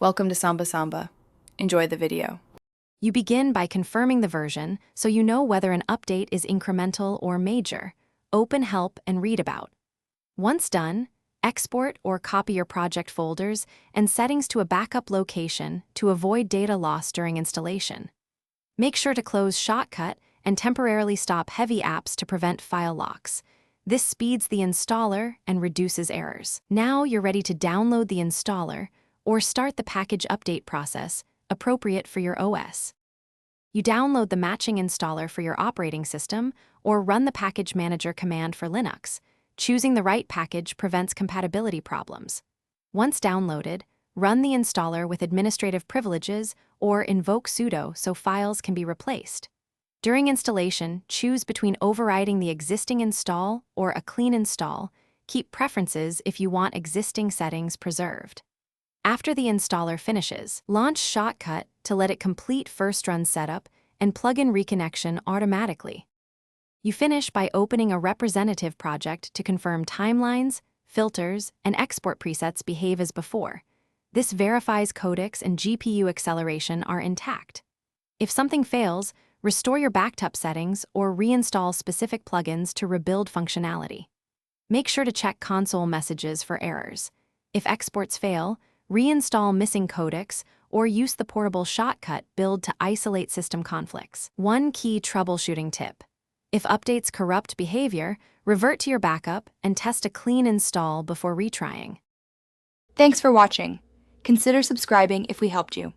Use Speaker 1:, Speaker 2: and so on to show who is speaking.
Speaker 1: Welcome to Samba Samba. Enjoy the video.
Speaker 2: You begin by confirming the version so you know whether an update is incremental or major. Open Help and Read About. Once done, export or copy your project folders and settings to a backup location to avoid data loss during installation. Make sure to close Shotcut and temporarily stop heavy apps to prevent file locks. This speeds the installer and reduces errors. Now you're ready to download the installer or start the package update process, appropriate for your OS. You download the matching installer for your operating system or run the package manager command for Linux. Choosing the right package prevents compatibility problems. Once downloaded, run the installer with administrative privileges or invoke sudo so files can be replaced. During installation, choose between overriding the existing install or a clean install. Keep preferences if you want existing settings preserved. After the installer finishes, launch Shotcut to let it complete first-run setup and plugin reconnection automatically. You finish by opening a representative project to confirm timelines, filters, and export presets behave as before. This verifies codecs and GPU acceleration are intact. If something fails, restore your backup settings or reinstall specific plugins to rebuild functionality. Make sure to check console messages for errors. If exports fail, reinstall missing codecs or use the portable Shotcut build to isolate system conflicts. One key troubleshooting tip: if updates corrupt behavior, revert to your backup and test a clean install before retrying.
Speaker 1: Thanks for watching. Consider subscribing if we helped you.